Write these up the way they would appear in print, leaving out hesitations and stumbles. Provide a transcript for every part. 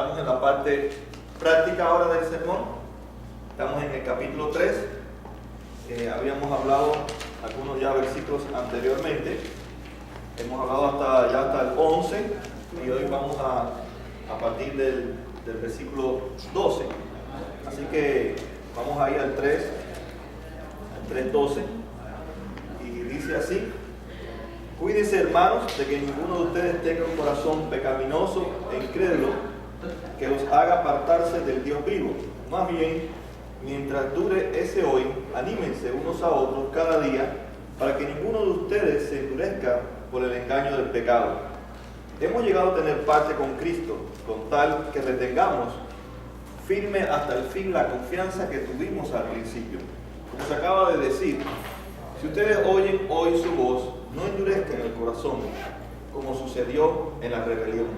Estamos en la parte práctica ahora del sermón. Estamos en el capítulo 3. Habíamos hablado algunos ya versículos anteriormente. Hemos hablado hasta el 11 y hoy vamos a partir del versículo 12. Así que vamos a ir al 3:12 y dice así: cuídense, hermanos, de que ninguno de ustedes tenga un corazón pecaminoso e incrédulo que los haga apartarse del Dios vivo. Más bien, mientras dure ese hoy, anímense unos a otros cada día para que ninguno de ustedes se endurezca por el engaño del pecado. Hemos llegado a tener parte con Cristo, con tal que retengamos firme hasta el fin la confianza que tuvimos al principio. Como se acaba de decir, si ustedes oyen hoy su voz, no endurezcan el corazón, como sucedió en la rebelión.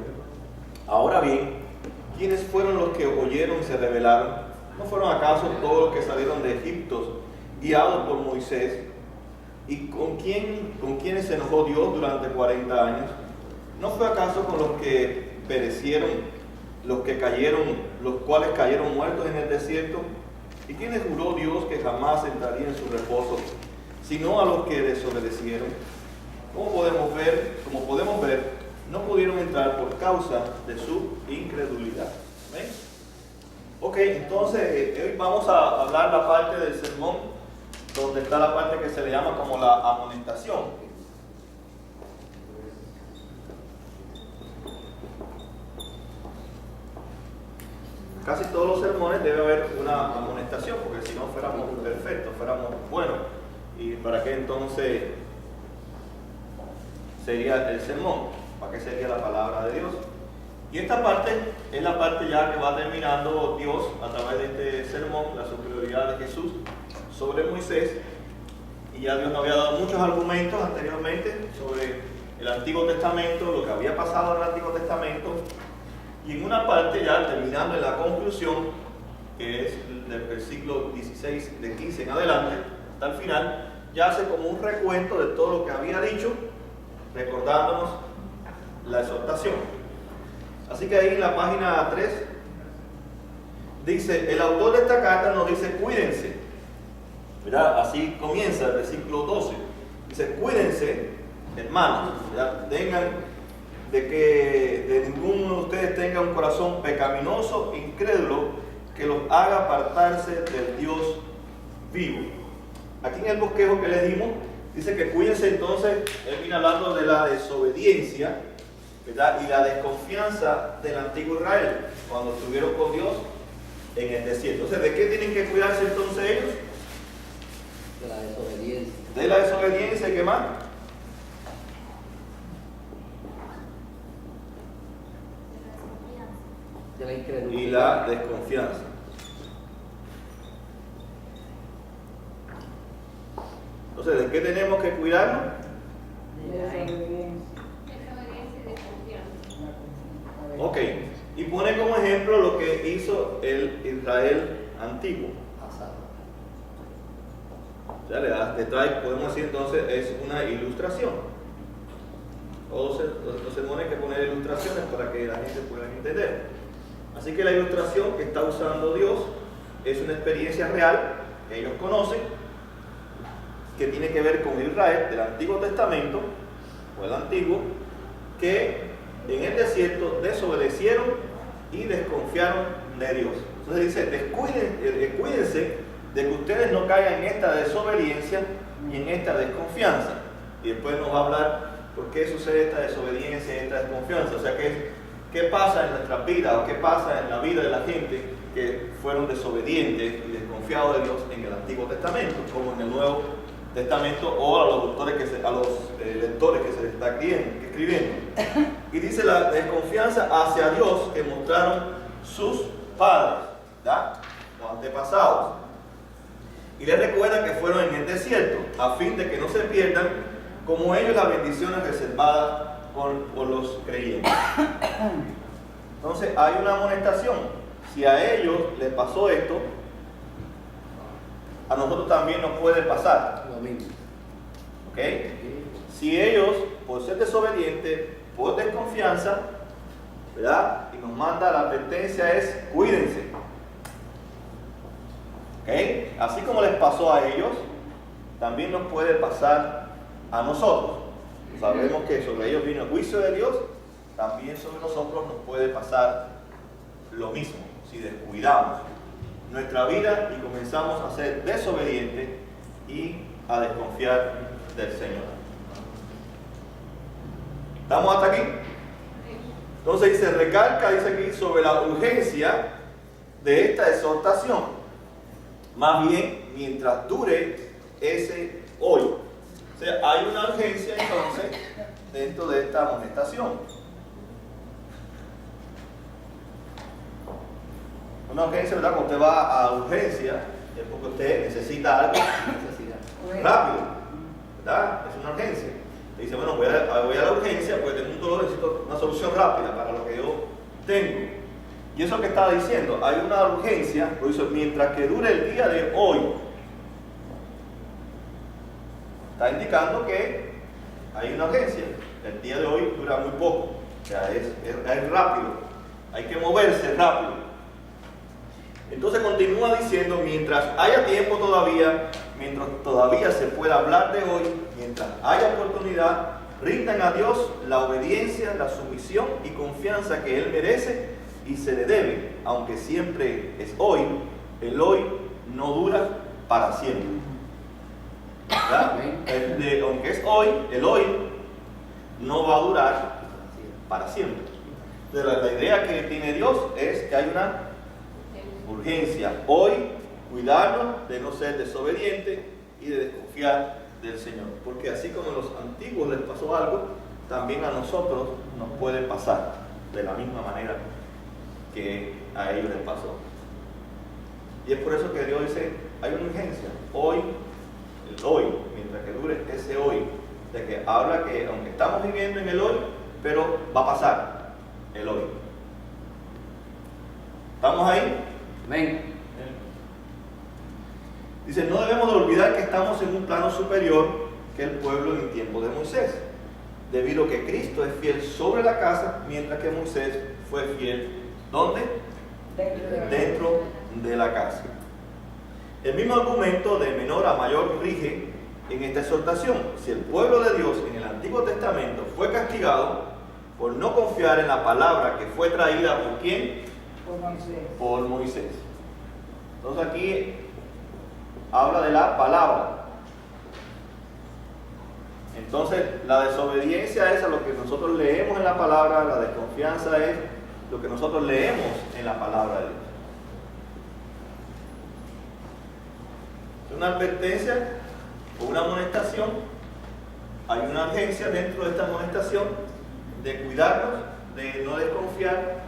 Ahora bien, ¿quiénes fueron los que oyeron y se rebelaron? ¿No fueron acaso todos los que salieron de Egipto, guiados por Moisés? ¿Y con quiénes se enojó Dios durante 40 años? ¿No fue acaso con los que perecieron, los cuales cayeron muertos en el desierto? ¿Y quiénes juró Dios que jamás entraría en su reposo, sino a los que desobedecieron? Como podemos ver, no pudieron entrar por causa de su incredulidad. ¿Ven? Ok, entonces hoy vamos a hablar la parte del sermón donde está la parte que se le llama como la amonestación. Casi todos los sermones debe haber una amonestación, porque si no fuéramos perfectos, fuéramos buenos. ¿Y para qué entonces sería el sermón? ¿Para qué sería la palabra de Dios? Y esta parte es la parte ya que va terminando Dios a través de este sermón, la superioridad de Jesús sobre Moisés. Y ya Dios nos había dado muchos argumentos anteriormente sobre el Antiguo Testamento, lo que había pasado en el Antiguo Testamento. Y en una parte ya terminando en la conclusión, que es del versículo 16, de 15 en adelante, hasta el final, ya hace como un recuento de todo lo que había dicho, recordándonos la exhortación. Así que ahí en la página 3, dice, el autor de esta carta nos dice, cuídense. ¿Verdad? Así comienza el versículo 12. Dice, cuídense, hermanos, ¿verdad? Tengan de que de ninguno de ustedes tenga un corazón pecaminoso, incrédulo, que los haga apartarse del Dios vivo. Aquí en el bosquejo que le dimos, dice que cuídense entonces, él viene hablando de la desobediencia, ¿verdad? Y la desconfianza del antiguo Israel, cuando estuvieron con Dios en el desierto. Entonces, ¿de qué tienen que cuidarse entonces ellos? De la desobediencia. De la desobediencia, ¿y qué más? De la incredulidad. Y la desconfianza. Entonces, ¿de qué tenemos que cuidarnos? De la desobediencia. Ok, y pone como ejemplo lo que hizo el Israel antiguo. O sea, le trae, podemos decir entonces, es una ilustración. Todos los sermones hay que poner ilustraciones para que la gente pueda entender. Así que la ilustración que está usando Dios es una experiencia real que ellos conocen, que tiene que ver con Israel del Antiguo Testamento, o el Antiguo, que en el desierto desobedecieron y desconfiaron de Dios. Entonces dice, cuídense de que ustedes no caigan en esta desobediencia y en esta desconfianza. Y después nos va a hablar por qué sucede esta desobediencia y esta desconfianza. O sea, qué pasa en nuestras vidas o qué pasa en la vida de la gente que fueron desobedientes y desconfiados de Dios en el Antiguo Testamento, como en el Nuevo Testamento, o a los lectores que se les está escribiendo. Y dice la desconfianza hacia Dios que mostraron sus padres, ¿verdad? Los antepasados. Y les recuerda que fueron en el desierto, a fin de que no se pierdan, como ellos, las bendiciones reservadas por los creyentes. Entonces hay una amonestación. Si a ellos les pasó esto, a nosotros también nos puede pasar. Lo mismo. ¿Ok? Si ellos, por ser desobedientes, por desconfianza, ¿verdad? Y nos manda, la advertencia es: cuídense. ¿Ok? Así como les pasó a ellos, también nos puede pasar a nosotros. Sabemos que sobre ellos vino el juicio de Dios, también sobre nosotros nos puede pasar lo mismo si descuidamos nuestra vida y comenzamos a ser desobedientes y a desconfiar del Señor. ¿Estamos hasta aquí? Entonces dice aquí sobre la urgencia de esta exhortación. Más bien, mientras dure ese hoy. O sea, hay una urgencia entonces dentro de esta amonestación. Una urgencia, ¿verdad? Cuando usted va a urgencia, es porque usted necesita algo rápido, ¿verdad? Es una urgencia. Dice, bueno, voy a la urgencia porque tengo un dolor, necesito una solución rápida para lo que yo tengo. Y eso es lo que estaba diciendo, hay una urgencia, por eso, mientras que dure el día de hoy. Está indicando que hay una urgencia. El día de hoy dura muy poco, o sea, es rápido, hay que moverse rápido. Entonces continúa diciendo, mientras haya tiempo todavía, mientras todavía se pueda hablar de hoy, mientras haya oportunidad, rindan a Dios la obediencia, la sumisión y confianza que Él merece y se le debe, aunque siempre es hoy. El hoy no dura para siempre. Aunque es hoy, el hoy no va a durar para siempre. Entonces, la idea que tiene Dios es que hay una urgencia hoy, cuidarnos de no ser desobedientes y de desconfiar del Señor, porque así como a los antiguos les pasó algo, también a nosotros nos puede pasar de la misma manera que a ellos les pasó. Y es por eso que Dios dice, hay una urgencia hoy, el hoy, mientras que dure ese hoy, de que habla que aunque estamos viviendo en el hoy, pero va a pasar el hoy. ¿Estamos ahí? Amén. Dice, no debemos de olvidar que estamos en un plano superior que el pueblo en el tiempo de Moisés, debido a que Cristo es fiel sobre la casa, mientras que Moisés fue fiel, ¿dónde? Dentro de la casa. El mismo argumento de menor a mayor rige en esta exhortación. Si el pueblo de Dios en el Antiguo Testamento fue castigado por no confiar en la palabra que fue traída ¿por quién? Por Moisés. Entonces aquí habla de la palabra. Entonces la desobediencia es a lo que nosotros leemos en la palabra, la desconfianza es lo que nosotros leemos en la palabra de Dios. Es una advertencia o una amonestación. Hay una urgencia dentro de esta amonestación de cuidarnos, de no desconfiar,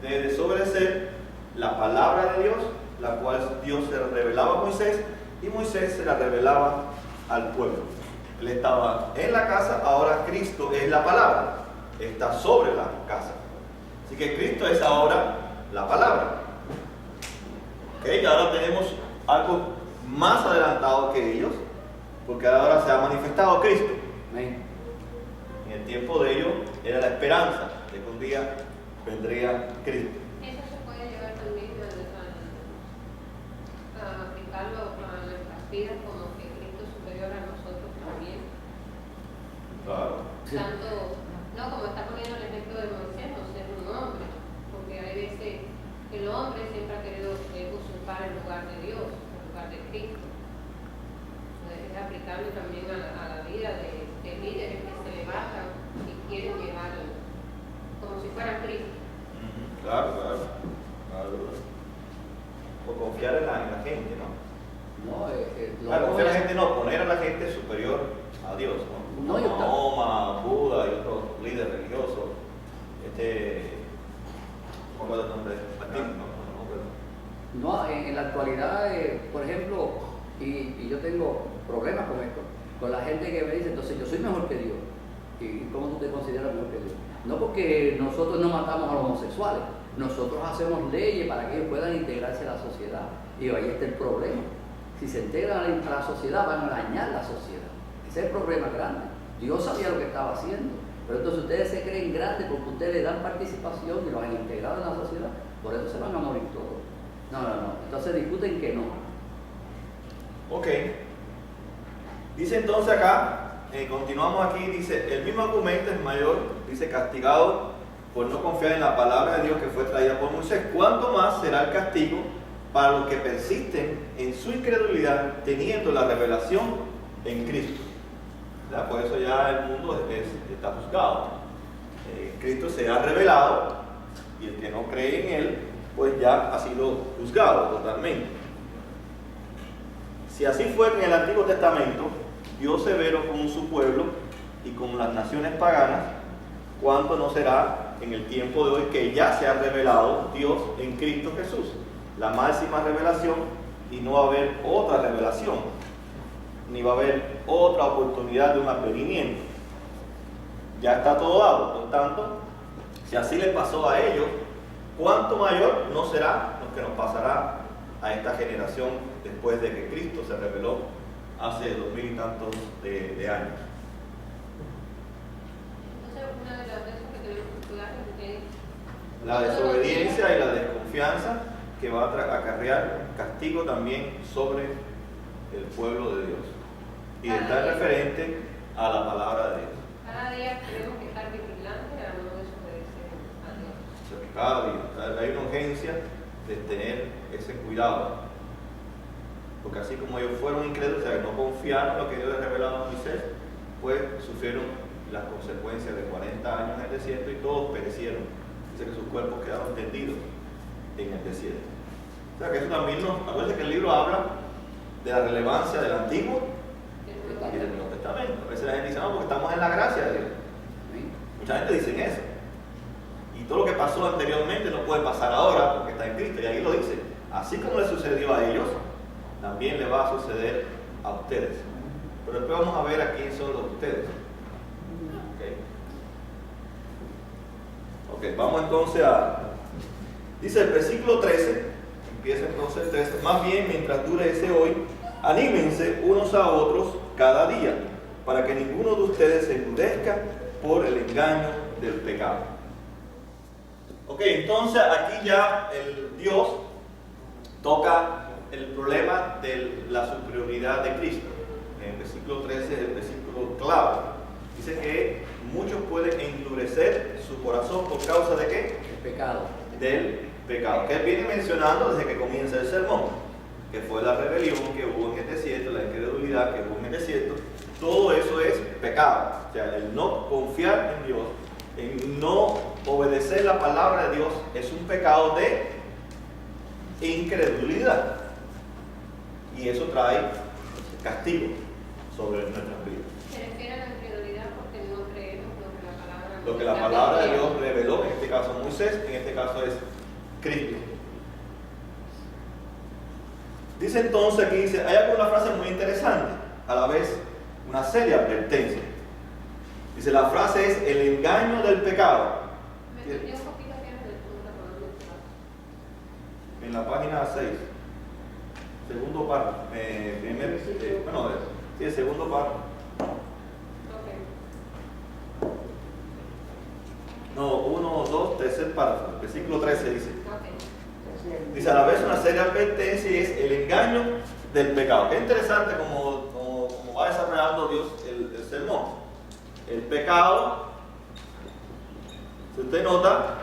de desobedecer la palabra de Dios, la cual Dios se revelaba a Moisés y Moisés se la revelaba al pueblo. Él estaba en la casa, ahora Cristo es la palabra, está sobre la casa. Así que Cristo es ahora la palabra. ¿Okay? Y ahora tenemos algo más adelantado que ellos, porque ahora se ha manifestado Cristo. Amén. En el tiempo de ellos era la esperanza de que un día vendría Cristo. Eso se puede llevar también a aplicarlo a nuestras vidas como que Cristo es superior a nosotros también. Claro. Tanto, no como está poniendo el ejemplo de Moisés, no ser un hombre, porque hay veces que el hombre siempre ha querido usurpar el lugar de Dios, el lugar de Cristo. Es aplicable también a la vida de líderes que se levantan y quieren llevar como si fuera Cristo. Claro. O confiar en la gente, ¿no? Claro, confiar en la gente no, poner a la gente superior a Dios, ¿no? Mahoma, Buda y otros líderes religiosos. ¿Cómo es el nombre? No, en la actualidad, por ejemplo, y yo tengo problemas con esto, con la gente que me dice, entonces yo soy mejor que Dios. ¿Y cómo tú te consideras mejor que Dios? No porque nosotros no matamos a los homosexuales, nosotros hacemos leyes para que ellos puedan integrarse a la sociedad. Y ahí está el problema. Si se integran a la sociedad, van a dañar la sociedad. Ese es el problema grande. Dios sabía lo que estaba haciendo, Pero entonces ustedes se creen grandes porque ustedes le dan participación y los han integrado en la sociedad, por eso se van a morir todos. No. Entonces discuten que no. Ok. Dice entonces acá, continuamos aquí, dice, el mismo argumento es mayor, dice, castigado por no confiar en la palabra de Dios que fue traída por Moisés. ¿Cuánto más será el castigo para los que persisten en su incredulidad teniendo la revelación en Cristo? ¿Verdad? Por eso ya el mundo está juzgado. Cristo se ha revelado y el que no cree en Él, pues ya ha sido juzgado totalmente. Si así fue en el Antiguo Testamento, Dios severo con su pueblo y con las naciones paganas, ¿cuánto no será en el tiempo de hoy que ya se ha revelado Dios en Cristo Jesús? La máxima revelación, y no va a haber otra revelación, ni va a haber otra oportunidad de un advenimiento. Ya está todo dado. Por tanto, si así le pasó a ellos, ¿cuánto mayor no será lo que nos pasará a esta generación después de que Cristo se reveló hace 2000 y tantos de años? Entonces, una de las cosas que tenemos que cuidar es La desobediencia y la desconfianza que va a acarrear castigo también sobre el pueblo de Dios. Y está referente a la palabra de Dios. cada día tenemos que estar vigilantes a no desobedecer a Dios. Cada día hay una urgencia de tener ese cuidado. Porque así como ellos fueron incrédulos, o sea, no confiaron en lo que Dios les revelaba a Moisés, pues sufrieron las consecuencias de 40 años en el desierto y todos perecieron. Dice que sus cuerpos quedaron tendidos en el desierto. O sea que eso también acuérdense que el libro habla de la relevancia del Antiguo y del Nuevo Testamento. A veces la gente dice, no, porque estamos en la gracia de Dios. Mucha gente dice eso. Y todo lo que pasó anteriormente no puede pasar ahora porque está en Cristo. Y ahí lo dice. Así como le sucedió a ellos, también le va a suceder a ustedes. Pero después vamos a ver a quién son los ustedes. Ok, vamos entonces a... Dice el versículo 13, empieza entonces el 13, más bien mientras dure ese hoy, anímense unos a otros cada día, para que ninguno de ustedes se endurezca por el engaño del pecado. Ok, entonces aquí ya el Dios toca el problema de la superioridad de Cristo. En el versículo 13 es el versículo clave. Dice que muchos pueden endurecer su corazón por causa de ¿qué? El pecado. Del pecado. Que él viene mencionando desde que comienza el sermón, que fue la rebelión que hubo en el desierto, la incredulidad que hubo en el desierto. Todo eso es pecado. O sea, el no confiar en Dios, el no obedecer la palabra de Dios es un pecado de incredulidad. Y eso trae castigo sobre nuestras vidas. Se refiere a la incredulidad porque no creemos Lo que la palabra de Dios reveló, en este caso Moisés, en este caso es Cristo. Dice entonces aquí, hay alguna frase muy interesante, a la vez una seria advertencia. Dice, la frase es el engaño del pecado. Me perdió un poquito que era del punto En la página 6, segundo párrafo, el segundo párrafo. No, 1, 2, tercer párrafo, versículo 13 dice. Dice a la vez una seria advertencia y es el engaño del pecado. Qué interesante como va desarrollando Dios el sermón. El pecado, si usted nota,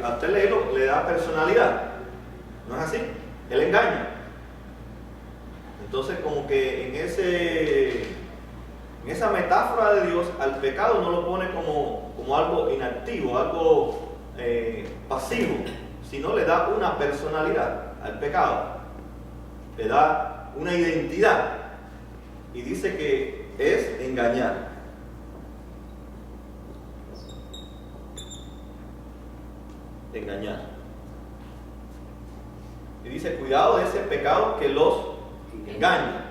a usted leerlo le da personalidad. ¿No es así? El engaño. Entonces como que en esa metáfora de Dios, al pecado no lo pone como algo inactivo, algo pasivo, sino le da una personalidad al pecado, le da una identidad y dice que es engañar. Engañar. Y dice, cuidado de ese pecado que los engaña.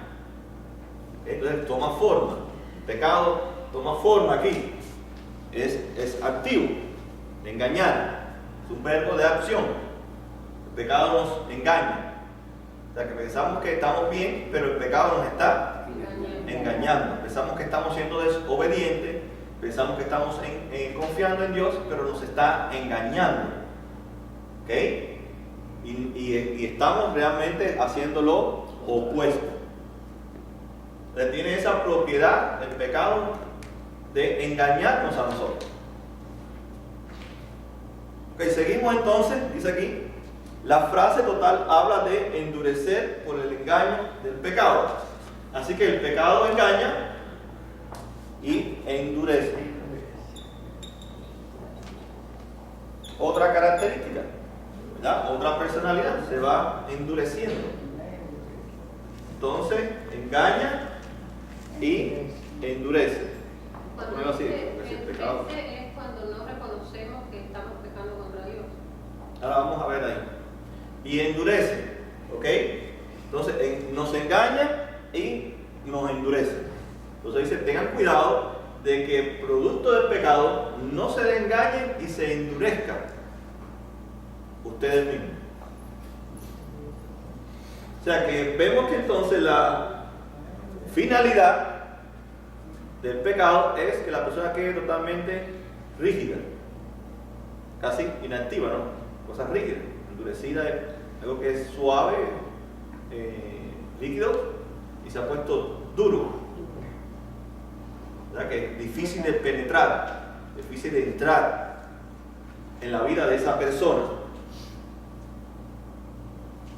Entonces toma forma. El pecado toma forma aquí. Es activo. Engañar. Es un verbo de acción. El pecado nos engaña. O sea que pensamos que estamos bien, pero el pecado nos está engañando. Pensamos que estamos siendo desobedientes Pensamos que estamos confiando en Dios, pero nos está engañando. ¿Ok? Y estamos realmente haciendo lo opuesto. Tiene esa propiedad, el pecado, de engañarnos a nosotros. Ok, seguimos entonces, dice aquí, la frase total habla de endurecer por el engaño del pecado. Así que el pecado engaña y endurece. Otra característica, ¿verdad? Otra personalidad, se va endureciendo. Entonces, engaña y endurece. Cuando Bueno, sí, dice porque es pecado. endurece es cuando no reconocemos que estamos pecando contra Dios. Ahora vamos a ver ahí. Y endurece, ¿ok? Entonces nos engaña y nos endurece. Entonces dice, tengan cuidado de que producto del pecado no se le engañen y se endurezcan ustedes mismos. O sea que vemos que entonces la finalidad del pecado es que la persona quede totalmente rígida, casi inactiva, ¿no? Cosas rígidas, endurecida, algo que es suave, líquido, y se ha puesto duro, ¿verdad? Que es difícil de penetrar, difícil de entrar en la vida de esa persona.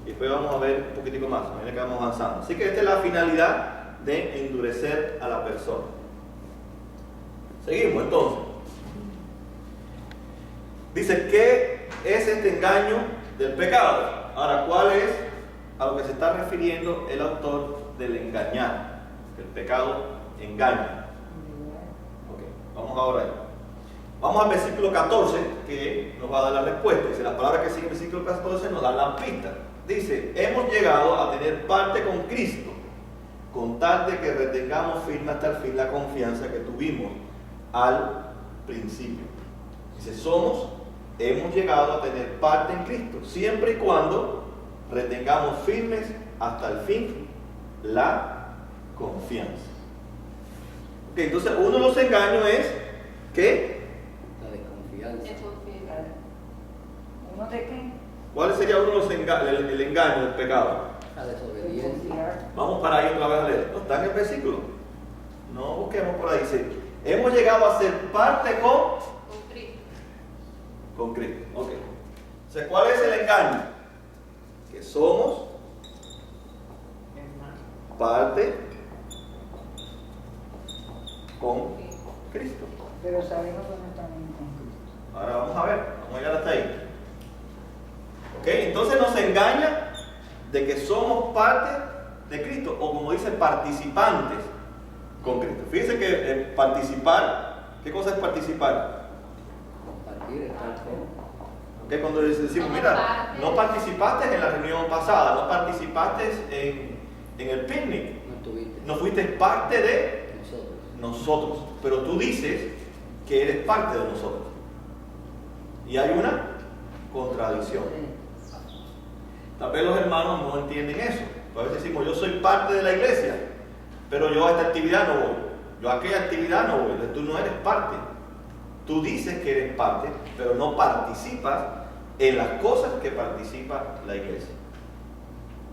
Y después vamos a ver un poquitico más, a medida que vamos avanzando. Así que esta es la finalidad de endurecer a la persona. Seguimos entonces. Dice, ¿qué es este engaño del pecado? Ahora, ¿cuál es a lo que se está refiriendo el autor del engañar? El pecado engaña. Ok, vamos ahora ahí. Vamos al versículo 14, que nos va a dar la respuesta. Dice, las palabras que siguen el versículo 14 nos dan la pista. Dice, hemos llegado a tener parte con Cristo, con tal de que retengamos firme hasta el fin la confianza que tuvimos al principio. Dice, hemos llegado a tener parte en Cristo, siempre y cuando retengamos firmes hasta el fin la confianza. Ok, entonces uno de los engaños es que La desconfianza. Desconfianza. ¿Uno de qué? ¿cuál sería uno de los el engaño del pecado? La desobediencia. Desconfiar. Vamos para ahí otra vez a leer. ¿No está en el versículo? No busquemos por ahí. Dice, hemos llegado a ser parte Con Cristo. con Cristo. Ok. O sea, ¿cuál es el engaño? Que somos parte con Cristo. Pero sabemos que no estamos con Cristo. Ahora vamos a ver, vamos a llegar hasta ahí. Ok, entonces nos engaña de que somos parte de Cristo, o como dice, participantes con Cristo. Fíjense que participar, ¿qué cosa es participar? Compartir, estar con. Ok, cuando decimos, mira, no participaste en la reunión pasada, no participaste en el picnic, No estuviste. no fuiste parte de Nosotros. nosotros, pero tú dices que eres parte de nosotros. Y hay una contradicción. Tal vez los hermanos no entienden eso. A veces decimos, yo soy parte de la iglesia, pero yo a esta actividad no voy, yo a aquella actividad no voy. Entonces tú no eres parte. Tú dices que eres parte, pero no participas en las cosas que participa la iglesia.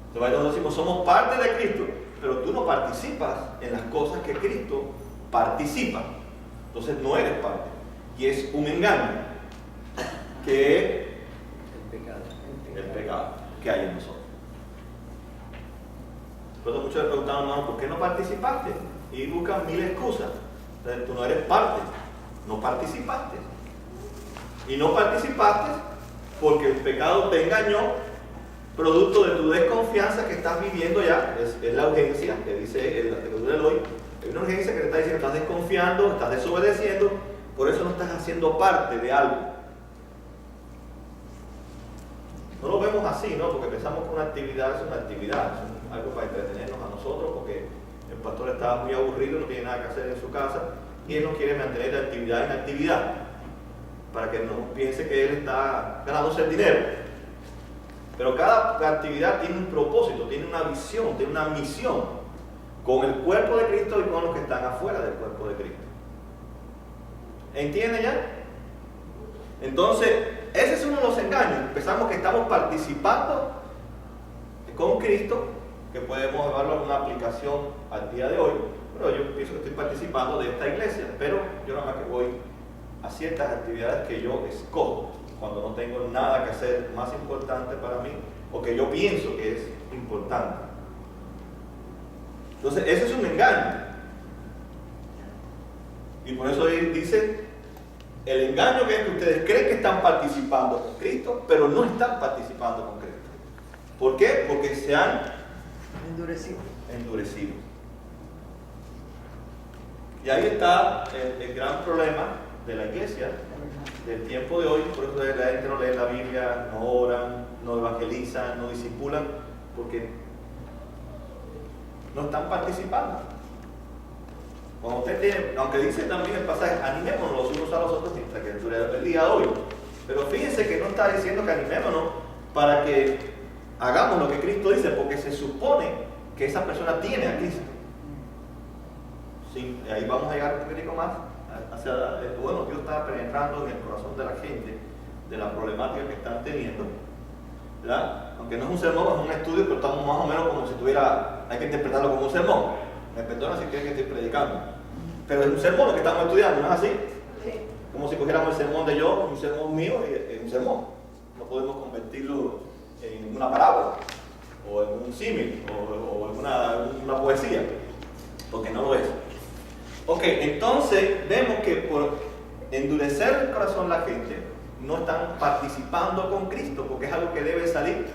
Entonces nosotros decimos, somos parte de Cristo, pero tú no participas en las cosas que Cristo participa. Entonces no eres parte. Y es un engaño que es El pecado. el pecado que hay en nosotros. Por eso muchos le preguntan, hermano, ¿por qué no participaste? Y buscan mil excusas. Entonces tú no eres parte, no participaste. Y no participaste porque el pecado te engañó, producto de tu desconfianza que estás viviendo ya. Es la urgencia que dice el artículo de hoy. Hay una urgencia que te está diciendo, estás desconfiando, estás desobedeciendo, por eso no estás haciendo parte de algo. No lo vemos así, ¿no? Porque pensamos que una actividad es una actividad, es algo para entretenernos a nosotros, porque el pastor está muy aburrido, no tiene nada que hacer en su casa, y él no quiere mantener de actividad en actividad, para que no piense que él está ganándose el dinero. Pero cada actividad tiene un propósito, tiene una visión, tiene una misión, con el cuerpo de Cristo y con los que están afuera del cuerpo de Cristo. ¿Entienden ya? Entonces, ese es uno de los engaños. Pensamos que estamos participando con Cristo, que podemos llevarlo a una aplicación al día de hoy, pero yo pienso que estoy participando de esta iglesia, pero yo nada más que voy a ciertas actividades que yo escojo cuando no tengo nada que hacer más importante para mí o que yo pienso que es importante. Entonces, ese es un engaño. Y por eso dice, el engaño que es que ustedes creen que están participando con Cristo, pero no están participando con Cristo. ¿Por qué? Porque se han endurecido. Y ahí está el gran problema de la iglesia del tiempo de hoy. Por eso la gente no lee la Biblia, no oran, no evangelizan, no discipulan, porque no están participando. Cuando usted tiene, aunque dice también el pasaje, animémonos los unos a los otros mientras que dure el día de hoy. Pero fíjense que no está diciendo que animémonos para que hagamos lo que Cristo dice, porque se supone que esa persona tiene a Cristo. Sí, ahí vamos a llegar un poquitico más hacia, bueno, Dios está penetrando en el corazón de la gente, de la problemática que están teniendo, ¿verdad? Aunque no es un sermón, es un estudio, pero estamos más o menos como si tuviera, hay que interpretarlo como un sermón. Me perdona si creen que estoy predicando, pero es un sermón lo que estamos estudiando, ¿no es así? Sí. Como si cogiéramos el sermón de yo, un sermón mío, en un sermón. No podemos convertirlo en una parábola, o en un símil, o en una poesía, porque no lo es. Ok, entonces vemos que por endurecer el corazón la gente, no están participando con Cristo, porque es algo que debe salir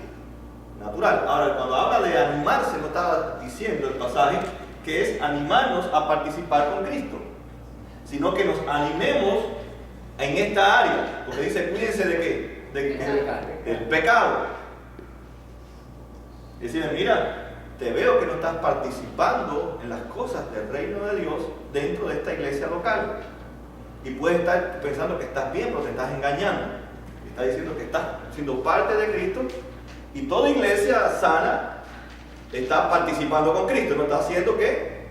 natural. Ahora, cuando habla de animarse, no estaba diciendo el pasaje que es animarnos a participar con Cristo, sino que nos animemos en esta área, porque dice, cuídense de qué, del pecado. Y decir, mira, te veo que no estás participando en las cosas del reino de Dios dentro de esta iglesia local, y puedes estar pensando que estás bien, pero te estás engañando. Está diciendo que estás siendo parte de Cristo, y toda iglesia sana está participando con Cristo, no está haciendo ¿qué?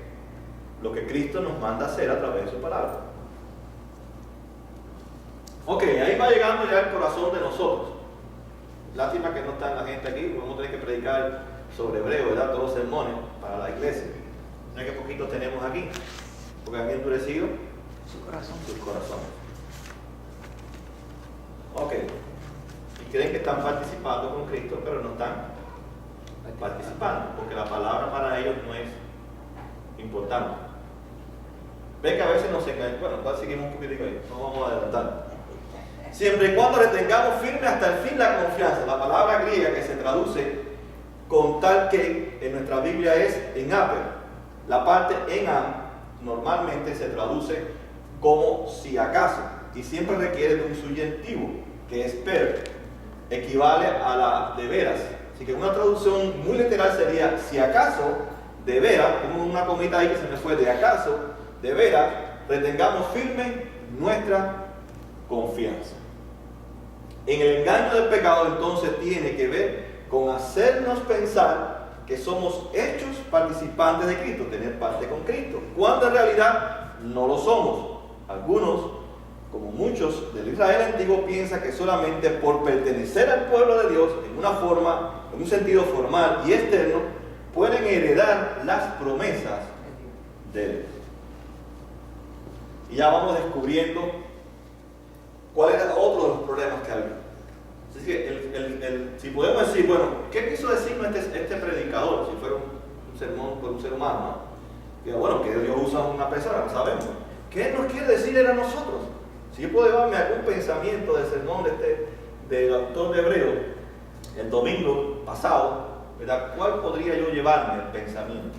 Lo que Cristo nos manda hacer a través de su palabra. Ok, ahí va llegando ya el corazón de nosotros. Lástima que no está la gente aquí, vamos a tener que predicar sobre hebreo, ¿verdad? Todos los sermones para la iglesia. Mira que poquitos tenemos aquí, porque han endurecido sus corazones. Ok, y creen que están participando con Cristo, pero no están participando, porque la palabra para ellos no es importante. Ve que a veces nos engañan. Bueno, seguimos un poquitico ahí, no vamos a adelantar. Siempre y cuando le tengamos firme hasta el fin la confianza. La palabra griega que se traduce con tal que en nuestra Biblia es en aper. La parte en am normalmente se traduce como si acaso, y siempre requiere de un subyuntivo, que es per, equivale a la de veras. Así que una traducción muy literal sería, si acaso, de veras, tengo una comita ahí que se me fue, de acaso, de veras, retengamos firme nuestra confianza. En el engaño del pecado entonces tiene que ver con hacernos pensar que somos hechos participantes de Cristo, tener parte con Cristo, cuando en realidad no lo somos. Algunos, como muchos del Israel antiguo, piensan que solamente por pertenecer al pueblo de Dios en una forma, en un sentido formal y externo, pueden heredar las promesas de Dios. Y ya vamos descubriendo cuál era otro de los problemas que había. Así que si podemos decir, bueno, ¿qué quiso decirnos este predicador? Si fuera un sermón por un ser humano, ¿no? Que bueno, que Dios usa a una persona, lo sabemos. ¿Qué nos quiere decir a nosotros? Si yo puedo llevarme algún pensamiento del sermón del autor de Hebreo el domingo pasado, ¿verdad? ¿Cuál podría yo llevarme el pensamiento?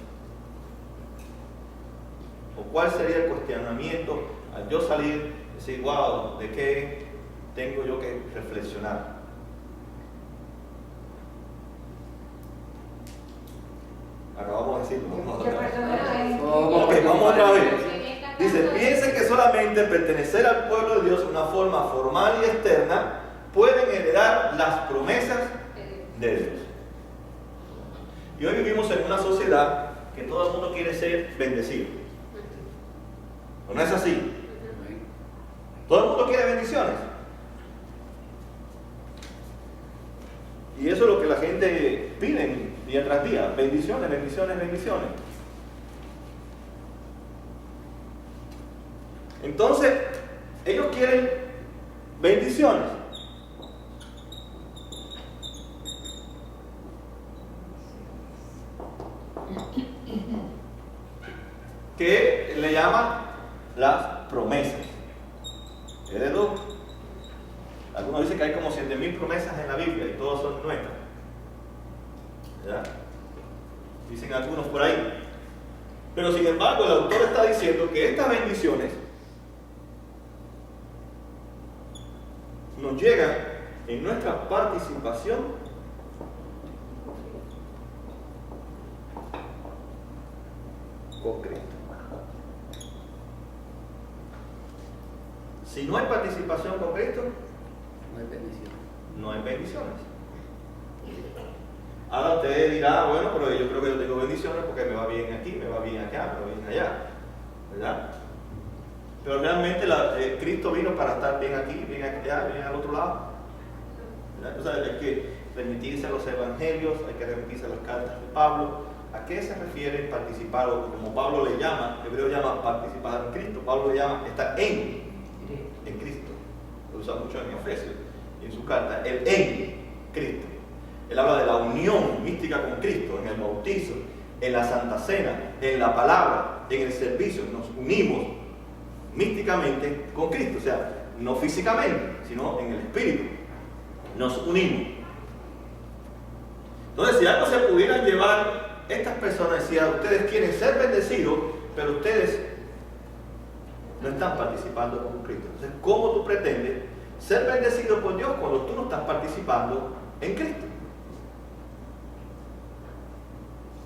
¿O cuál sería el cuestionamiento al yo salir y decir, wow, ¿de qué tengo yo que reflexionar? Acabamos de decirlo. Vamos otra vez. Dice, piensen que solamente pertenecer al pueblo de Dios de una forma formal y externa pueden heredar las promesas de Dios. Y hoy vivimos en una sociedad que todo el mundo quiere ser bendecido. ¿No es así? Todo el mundo quiere bendiciones. Y eso es lo que la gente pide día tras día. Bendiciones, bendiciones, bendiciones. Entonces, ellos quieren bendiciones. Que le llaman las promesas. Algunos dicen que hay como 7.000 promesas en la Biblia y todas son nuestras. ¿Verdad? Dicen algunos por ahí. Pero sin embargo, el autor está diciendo que estas bendiciones nos llegan en nuestra participación con Cristo. Si no hay participación con Cristo, No hay bendición. no hay bendiciones. Ahora usted dirá, bueno, pero yo creo que yo tengo bendiciones porque me va bien aquí, me va bien acá, me va bien allá, ¿verdad? Pero realmente Cristo vino para estar bien aquí, bien allá, bien al otro lado, ¿verdad? O sea, hay que remitirse a los evangelios, hay que remitirse a las cartas de Pablo. ¿A qué se refiere participar? O como Pablo le llama, Hebreo llama participar en Cristo, Pablo le llama estar en Cristo. Lo usa mucho en Efesios y en su carta, el en Cristo. Él habla de la unión mística con Cristo, en el bautizo, en la Santa Cena, en la palabra, en el servicio. Nos unimos místicamente con Cristo, o sea, no físicamente, sino en el espíritu. Nos unimos. Entonces, si algo se pudieran llevar estas personas, decían, ustedes quieren ser bendecidos, pero ustedes no están participando con Cristo. Entonces, ¿cómo tú pretendes ser bendecido por Dios cuando tú no estás participando en Cristo?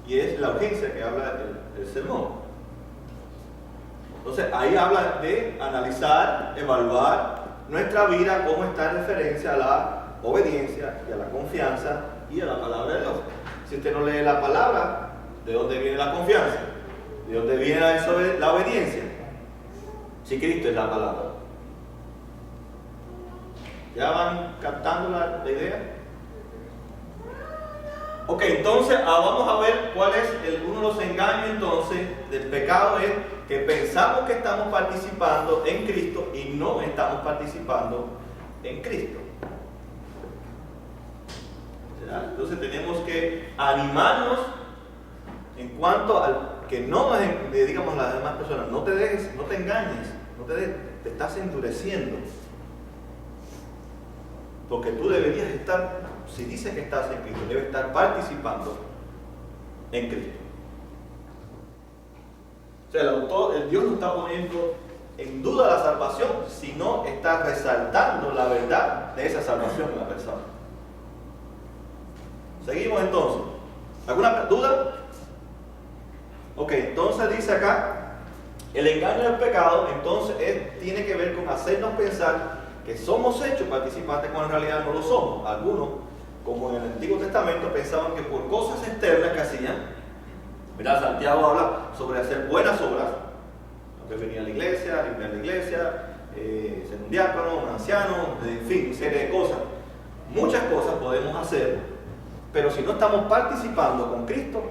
Y es la urgencia que habla el sermón. Entonces, ahí habla de analizar, evaluar nuestra vida, cómo está en referencia a la obediencia y a la confianza y a la palabra de Dios. Si usted no lee la palabra, ¿de dónde viene la confianza? ¿De dónde viene la obediencia? Si Cristo es la palabra. ¿Ya van captando la idea? Ok, entonces vamos a ver cuál es uno de los engaños entonces del pecado, es que pensamos que estamos participando en Cristo y no estamos participando en Cristo. ¿Verdad? Entonces tenemos que animarnos en cuanto al que no le digamos a las demás personas, no te dejes, no te engañes, te estás endureciendo. Porque tú deberías estar, si dices que estás en Cristo, debes estar participando en Cristo. O sea, el Dios no está poniendo en duda la salvación, sino está resaltando la verdad de esa salvación en la persona. Seguimos entonces. ¿Alguna duda? Ok, entonces dice acá, el engaño del pecado, entonces tiene que ver con hacernos pensar que somos hechos participantes cuando en realidad no lo somos. Algunos, como en el Antiguo Testamento, pensaban que por cosas externas que hacían, mira, Santiago habla sobre hacer buenas obras, que venía a la iglesia, limpiar la iglesia, ser un diácono, un anciano, en fin, una serie de cosas. Muchas cosas podemos hacer, pero si no estamos participando con Cristo,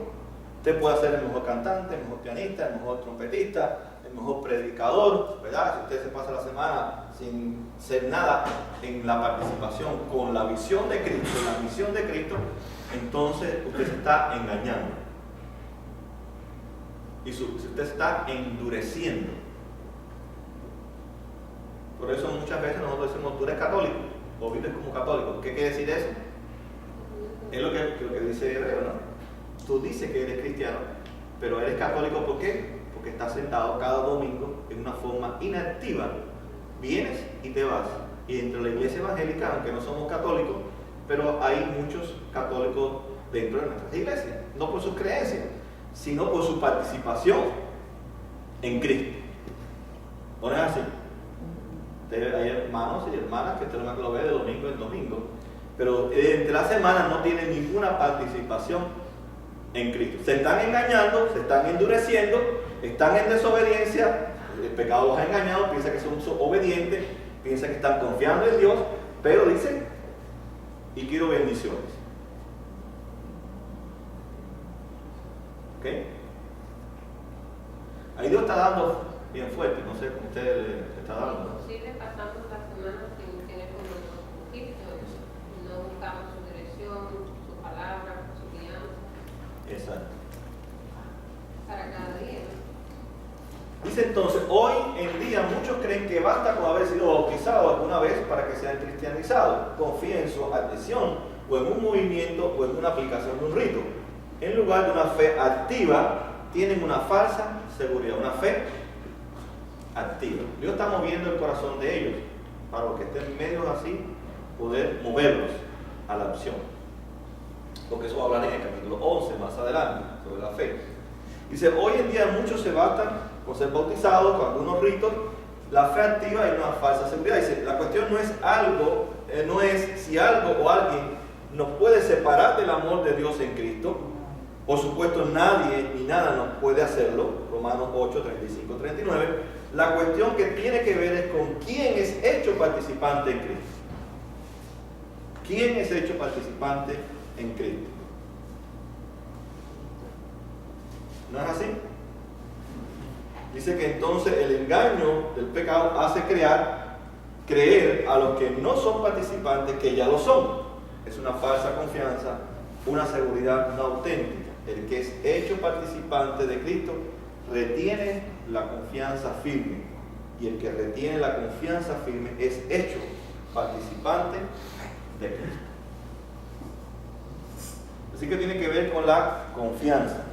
usted puede ser el mejor cantante, el mejor pianista, el mejor trompetista, el mejor predicador, ¿verdad? Si usted se pasa la semana sin ser nada en la participación con la visión de Cristo, la misión de Cristo, entonces usted se está engañando. Y usted se está endureciendo. Por eso muchas veces nosotros decimos, tú eres católico o vives como católico. ¿Qué quiere decir eso? Es lo que dice Hebreo, ¿no? Tú dices que eres cristiano, pero eres católico, ¿por qué? Porque estás sentado cada domingo en una forma inactiva. Vienes y te vas. Y dentro de la iglesia evangélica, aunque no somos católicos, pero hay muchos católicos dentro de nuestras iglesias. No por sus creencias, sino por su participación en Cristo. ¿No es así? Hay hermanos y hermanas que usted lo ve de domingo en domingo, pero entre la semana no tienen ninguna participación en Cristo. Se están engañando, se están endureciendo, están en desobediencia, el pecado los ha engañado, piensa que son obedientes, piensa que están confiando en Dios, pero dice, y quiero bendiciones. ¿Ok? Ahí Dios está dando bien fuerte, no sé cómo usted le está dando. Inclusive pasamos la semana sin tener como nuestros principios, no buscamos su dirección, su palabra, su guianza. Exacto. Para cada día. Dice entonces, hoy en día muchos creen que basta con haber sido bautizados alguna vez para que sean cristianizados. Confían en su adhesión o en un movimiento o en una aplicación de un rito. En lugar de una fe activa, tienen una falsa seguridad, una fe activa. Dios está moviendo el corazón de ellos para los que estén medios así, poder moverlos a la acción. Porque eso va a hablar en el capítulo 11 más adelante, sobre la fe. Dice, hoy en día muchos se bastan con ser bautizados, con algunos ritos, la fe activa y una falsa seguridad. Dice, la cuestión no es algo, no es si algo o alguien nos puede separar del amor de Dios en Cristo. Por supuesto, nadie ni nada nos puede hacerlo. Romanos 8, 35, 39. La cuestión que tiene que ver es con quién es hecho participante en Cristo. ¿Quién es hecho participante en Cristo? ¿No es así? Dice que entonces el engaño del pecado hace creer a los que no son participantes que ya lo son. Es una falsa confianza, una seguridad no auténtica. El que es hecho participante de Cristo retiene la confianza firme. Y el que retiene la confianza firme es hecho participante de Cristo. Así que tiene que ver con la confianza.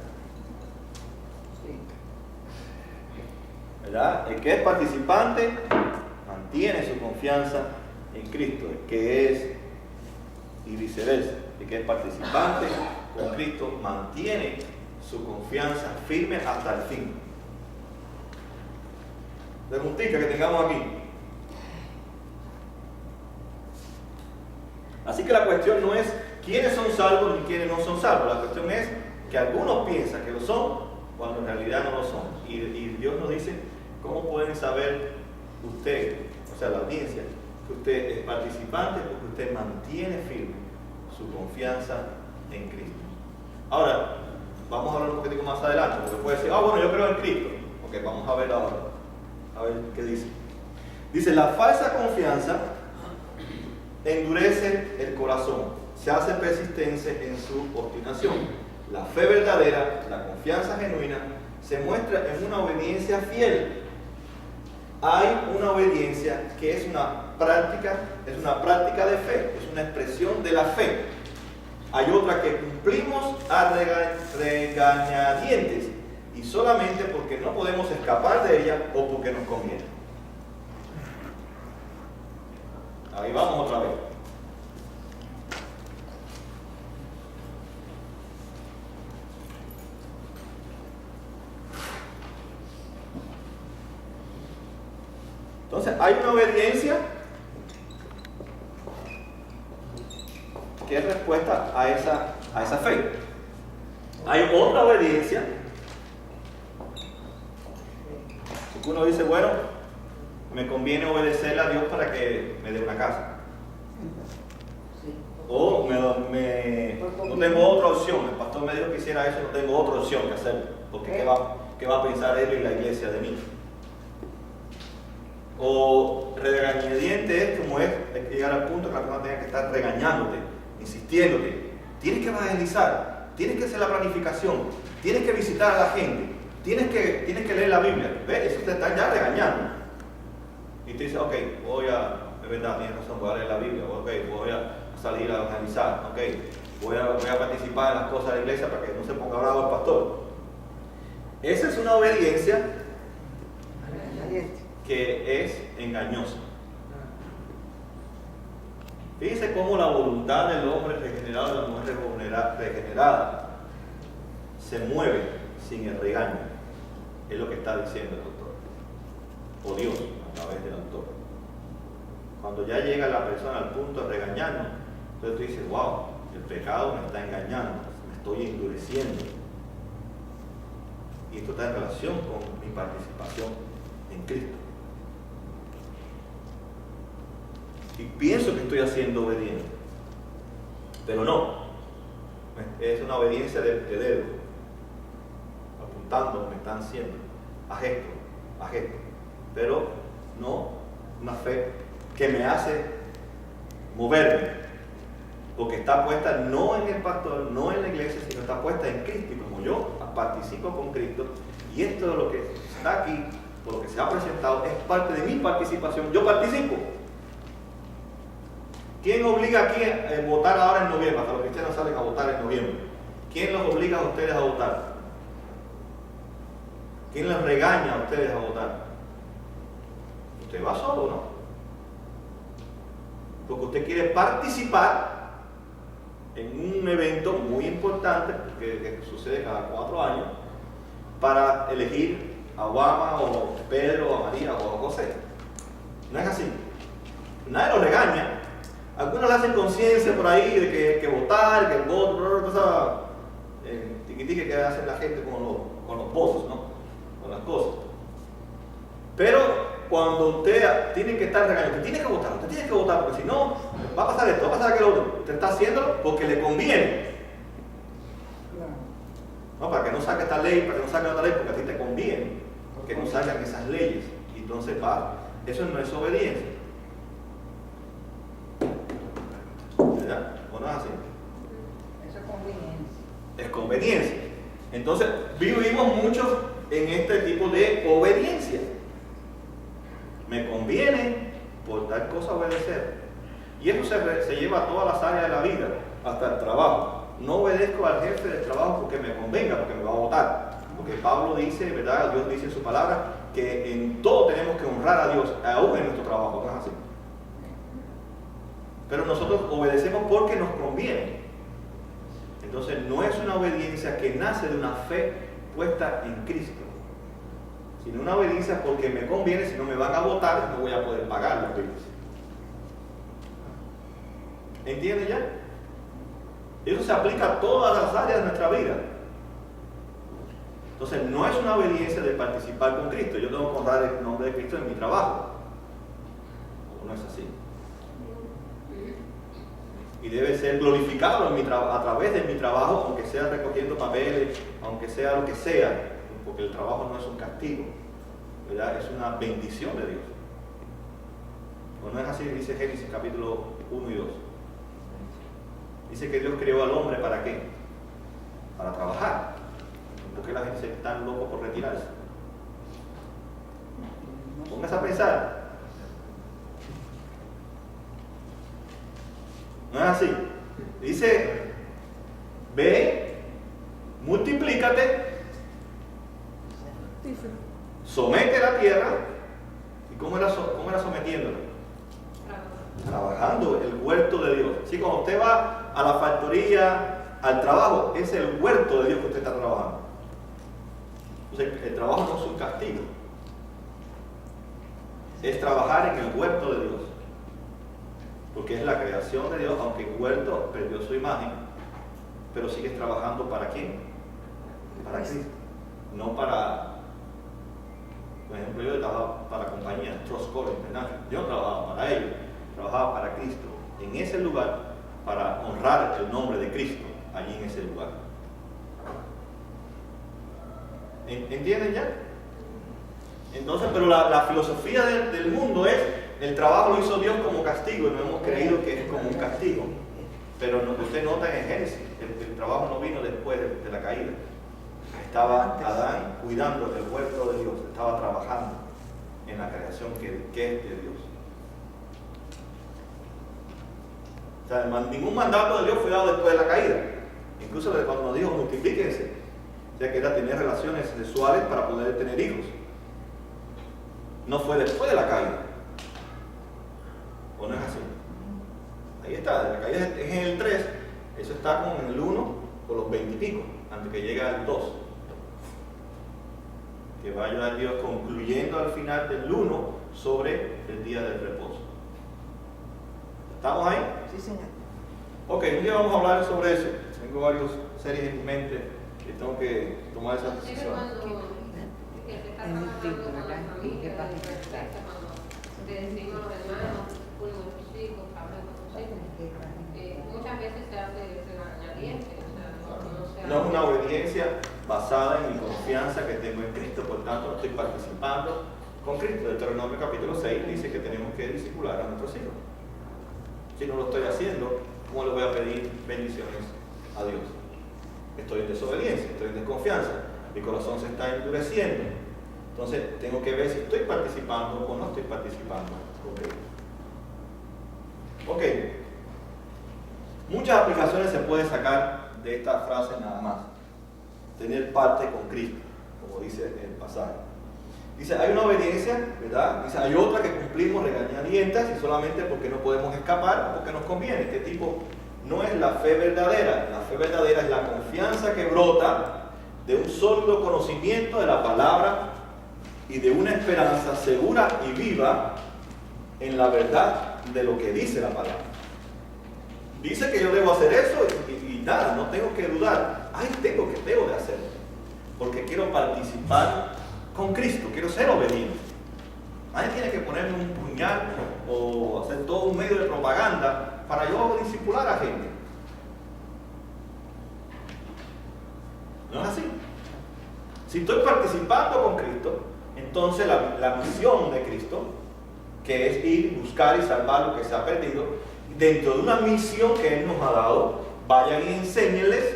¿Verdad? El que es participante mantiene su confianza en Cristo. El que es, y viceversa, el que es participante con Cristo mantiene su confianza firme hasta el fin. Preguntita que tengamos aquí. Así que la cuestión no es quiénes son salvos ni quiénes no son salvos. La cuestión es que algunos piensan que lo son cuando en realidad no lo son. Y Dios nos dice, ¿cómo pueden saber ustedes, o sea la audiencia, que usted es participante? Porque usted mantiene firme su confianza en Cristo. Ahora, vamos a hablar un poquitico más adelante, porque puede decir, bueno, yo creo en Cristo. Ok, vamos a ver ahora, a ver qué dice. Dice, la falsa confianza endurece el corazón, se hace persistente en su obstinación. La fe verdadera, la confianza genuina, se muestra en una obediencia fiel. Hay una obediencia que es una práctica de fe, es una expresión de la fe. Hay otra que cumplimos a regañadientes y solamente porque no podemos escapar de ella o porque nos conviene. Ahí vamos otra vez. Entonces, hay una obediencia que es respuesta a esa fe. Hay otra obediencia que uno dice, bueno, me conviene obedecerle a Dios para que me dé una casa. O no tengo otra opción. El pastor me dijo que hiciera eso, no tengo otra opción que hacer. Porque ¿qué va a pensar él y la iglesia de mí? O regañadiente es como es llegar al punto que la persona tenga que estar regañándote, insistiéndote. Tienes que evangelizar, tienes que hacer la planificación, tienes que visitar a la gente, tienes que leer la Biblia. ¿Ves? Eso te está ya regañando. Y te dice, ok, es verdad, tienes razón, voy a leer la Biblia, ok, voy a salir a evangelizar, ok, voy a participar en las cosas de la iglesia para que no se ponga bravo el pastor. Esa es una obediencia que es engañosa. Fíjense cómo la voluntad del hombre regenerado y de la mujer regenerada se mueve sin el regaño. Es lo que está diciendo el autor, o Dios a través del autor. Cuando ya llega la persona al punto de regañarnos, entonces tú dices, wow, el pecado me está engañando, me estoy endureciendo. Y esto está en relación con mi participación en Cristo. Y pienso que estoy siendo obediente, pero no. Es una obediencia de dedo, apuntando, me están haciendo, a gesto, pero no una fe que me hace moverme, porque está puesta no en el pastor, no en la iglesia, sino está puesta en Cristo. Y como yo participo con Cristo, y esto de lo que está aquí, por lo que se ha presentado, es parte de mi participación, yo participo. ¿Quién obliga aquí a votar ahora en noviembre? Hasta los cristianos salen a votar en noviembre. ¿Quién los obliga a ustedes a votar? ¿Quién les regaña a ustedes a votar? Usted va solo, ¿no? Porque usted quiere participar en un evento muy importante que sucede cada 4 años para elegir a Obama o Pedro, a María o a José. No es así. Nadie lo regaña. Algunos le hacen conciencia por ahí de que votar, que el voto, tiquitique que hacen la gente con los votos, ¿no? Con las cosas. Pero cuando usted tiene que estar regañando, usted tiene que votar, porque si no, va a pasar esto, va a pasar aquello otro. Usted está haciéndolo porque le conviene. No, para que no saque esta ley, para que no saque otra ley, porque a ti te conviene que no salgan esas leyes. Y entonces eso no es obediencia. ¿Verdad? ¿O no es así? Eso es conveniencia. Es conveniencia. Entonces, vivimos muchos en este tipo de obediencia. Me conviene por tal cosa obedecer. Y eso se lleva a todas las áreas de la vida, hasta el trabajo. No obedezco al jefe del trabajo porque me convenga, porque me va a votar. Porque Pablo dice, ¿verdad? Dios dice en su palabra que en todo tenemos que honrar a Dios, aún en nuestro trabajo, ¿no es así? Pero nosotros obedecemos porque nos conviene. Entonces no es una obediencia que nace de una fe puesta en Cristo, sino una obediencia porque me conviene. Si no me van a votar, no voy a poder pagar los billes. ¿Entienden ya? Eso se aplica a todas las áreas de nuestra vida. Entonces no es una obediencia de participar con Cristo. Yo tengo que honrar el nombre de Cristo en mi trabajo. ¿O no es así? Y debe ser glorificado a través de mi trabajo, aunque sea recogiendo papeles, aunque sea lo que sea, porque el trabajo no es un castigo, ¿verdad? Es una bendición de Dios. ¿O no es así? Dice Génesis capítulo 1 y 2. Dice que Dios creó al hombre ¿para qué? Para trabajar. ¿Por qué la gente se está loco por retirarse? Póngase a pensar. No es así. Dice, ve, multiplícate, somete la tierra. ¿Y cómo era sometiéndola? Trabajando el huerto de Dios. Así cuando usted va a la factoría, al trabajo, es el huerto de Dios que usted está trabajando. Entonces, el trabajo no es un castigo. Es trabajar en el huerto de Dios. Porque es la creación de Dios, aunque el huerto perdió su imagen, pero sigues trabajando ¿para quién? Para Cristo. No para, por ejemplo, yo trabajaba para compañías, Trustcore International. Yo no trabajaba para ellos, trabajaba para Cristo, en ese lugar, para honrar el nombre de Cristo, allí en ese lugar. ¿Entienden ya? Entonces, pero la filosofía del mundo es: el trabajo lo hizo Dios como castigo y no hemos creído que es como un castigo. Pero usted nota en Génesis, el trabajo no vino después de la caída. Estaba Adán cuidando del huerto de Dios, estaba trabajando en la creación que es de Dios. O sea, ningún mandato de Dios fue dado después de la caída. Incluso cuando nos dijo multiplíquense, o sea que era tener relaciones sexuales para poder tener hijos. No fue después de la caída. ¿O no es así? Ahí está, la caída es en el 3, eso está como en el 1 por los 20 y pico, antes que llegue al 2. Que va a ayudar Dios concluyendo al final del 1 sobre el día del reposo. ¿Estamos ahí? Sí, señor. Ok, un día vamos a hablar sobre eso. Tengo varias series en mi mente que tengo que tomar esa decisión. que se está Es distinto, trabajando con ¿verdad? la ¿En qué familia, página está? cuando te decimos los hermanos, con nuestros hijos, hablan con sus hijos. Muchas veces se hace regañadiente, o sea, no se No es una obediencia basada en mi confianza que tengo en Cristo, por tanto no estoy participando con Cristo. Deuteronomio capítulo 6 dice que tenemos que discipular a nuestros hijos. Si no lo estoy haciendo, ¿cómo le voy a pedir bendiciones a Dios? Estoy en desobediencia, estoy en desconfianza, mi corazón se está endureciendo. Entonces tengo que ver si estoy participando o no estoy participando con Cristo. Ok. Muchas aplicaciones se pueden sacar de esta frase nada más. Tener parte con Cristo, como dice el pasaje. Dice, hay una obediencia, ¿verdad? Dice, hay otra que cumplimos regañadientas y solamente porque no podemos escapar, porque nos conviene. Este tipo no es la fe verdadera. La fe verdadera es la confianza que brota de un sólido conocimiento de la palabra y de una esperanza segura y viva en la verdad de lo que dice la palabra. Dice que yo debo hacer eso y nada, no tengo que dudar. Ay, debo de hacerlo. Porque quiero participar con Cristo, quiero ser obediente. Nadie tiene que ponerme un puñal o hacer todo un medio de propaganda para yo discipular a gente. No es así. Si estoy participando con Cristo, entonces la misión de Cristo, que es ir, buscar y salvar lo que se ha perdido, dentro de una misión que Él nos ha dado, vayan y enséñenles,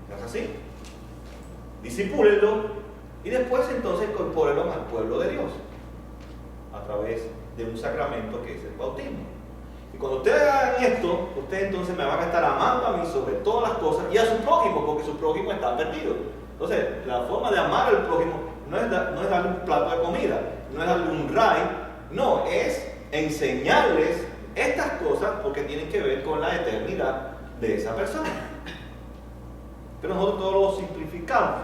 ¿no es así? Discipúlenlo y después entonces incorpórenlo al pueblo de Dios a través de un sacramento que es el bautismo. Y cuando ustedes hagan esto, ustedes entonces me van a estar amando a mí sobre todas las cosas y a su prójimo, porque su prójimo está perdido. Entonces, la forma de amar al prójimo no es darle un plato de comida, no es darle un ray, no, es enseñarles estas cosas porque tienen que ver con la eternidad de esa persona. Pero nosotros todo lo simplificamos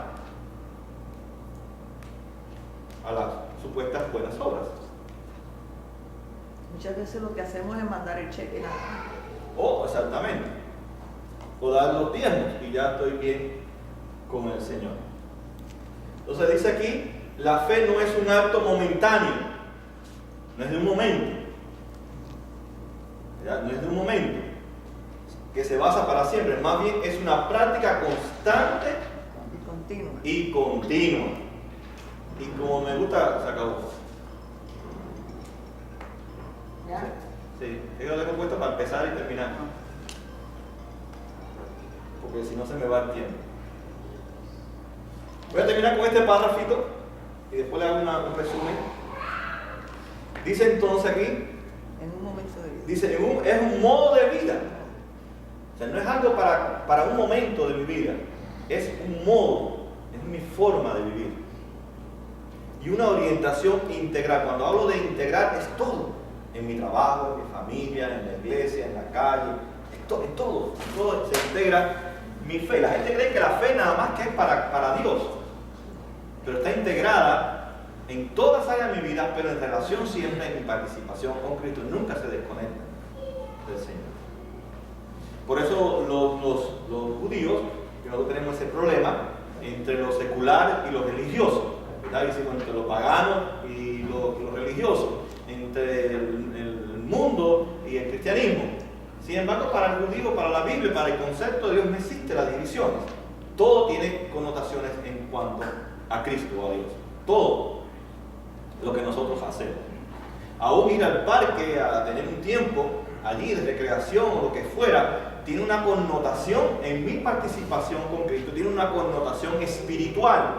a las supuestas buenas obras. Muchas veces lo que hacemos es mandar el cheque nada más. O exactamente. O dar los diezmos y ya estoy bien con el Señor. Entonces dice aquí, la fe no es un acto momentáneo, no es de un momento. No es de un momento que se basa para siempre, más bien es una práctica constante y continua. Y como me gusta, se acabó. ¿Ya? Sí, yo lo dejo puesto para empezar y terminar. Porque si no se me va el tiempo. Voy a terminar con este párrafito y después le hago un resumen. Dice entonces aquí, En un momento de vida. dice, es un modo de vida. O sea, no es algo para un momento de mi vida. Es un modo, es mi forma de vivir. Y una orientación integral. Cuando hablo de integral, es todo. En mi trabajo, en mi familia, en la iglesia, en la calle. En todo se integra mi fe. La gente cree que la fe nada más que es para Dios. Pero está integrada en todas las áreas de mi vida, pero en relación siempre en mi participación con Cristo. Nunca se desconecta del Señor. Por eso los judíos, que nosotros tenemos ese problema entre lo secular y lo religioso, ¿verdad? Decimos entre lo pagano y lo religioso, entre el mundo y el cristianismo. Sin embargo, para el judío, para la Biblia, para el concepto de Dios no existen las divisiones. Todo tiene connotaciones en cuanto a Cristo o a Dios. Todo lo que nosotros hacemos. Aún ir al parque a tener un tiempo allí de recreación o lo que fuera, tiene una connotación en mi participación con Cristo, tiene una connotación espiritual.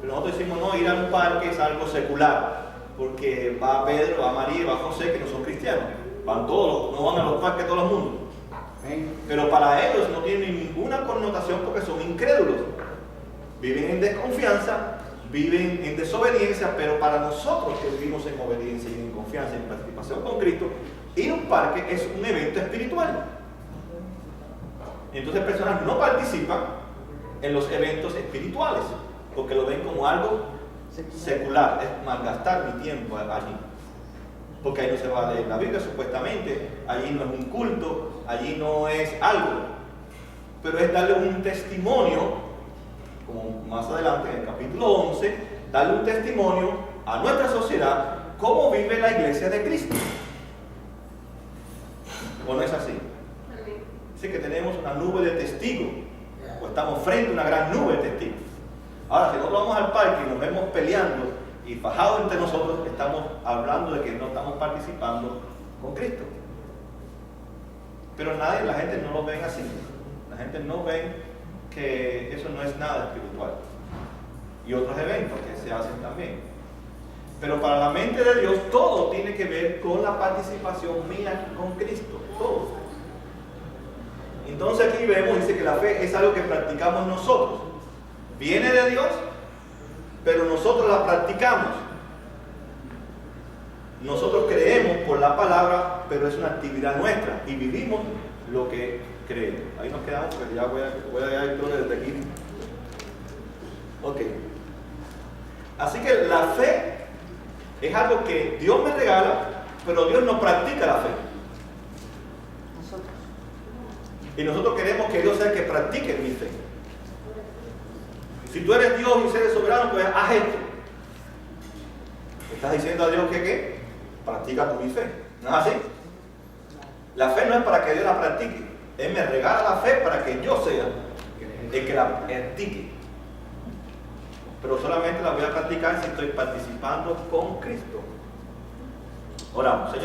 Pero nosotros decimos, no, ir a un parque es algo secular, porque va Pedro, va María, va José, que no son cristianos. Van todos, no van a los parques todo el mundo. Pero para ellos no tienen ninguna connotación porque son incrédulos. Viven en desconfianza, viven en desobediencia, pero para nosotros que vivimos en obediencia y en confianza y en participación con Cristo, ir a un parque es un evento espiritual. Entonces personas no participan en los eventos espirituales porque lo ven como algo secular, es malgastar mi tiempo allí. Porque ahí no se va a leer la Biblia supuestamente, allí no es un culto, allí no es algo, pero es darle un testimonio como más adelante en el capítulo 11, darle un testimonio a nuestra sociedad cómo vive la iglesia de Cristo. ¿O no es así? Dice que tenemos una nube de testigos, o estamos frente a una gran nube de testigos. Ahora, si nosotros vamos al parque y nos vemos peleando y fajados entre nosotros, estamos hablando de que no estamos participando con Cristo. Pero la gente no lo ve así. La gente no ve que eso no es nada espiritual. Y otros eventos que se hacen también. Pero para la mente de Dios todo tiene que ver con la participación mía con Cristo. Todo. Entonces aquí vemos, dice que la fe es algo que practicamos nosotros. Viene de Dios, pero nosotros la practicamos. Nosotros creemos por la palabra, pero es una actividad nuestra y vivimos lo que creemos. Ahí nos quedamos porque ya voy a dar el toque desde aquí. Ok. Así que la fe es algo que Dios me regala, pero Dios no practica la fe. Nosotros. Y nosotros queremos que Dios sea el que practique mi fe. Si tú eres Dios y eres soberano, pues haz esto. ¿Estás diciendo a Dios que qué? Practica tu mi fe. ¿No es así? La fe no es para que Dios la practique. Él me regala la fe para que yo sea el que la practique. Pero solamente la voy a practicar si estoy participando con Cristo. Oramos, Señor.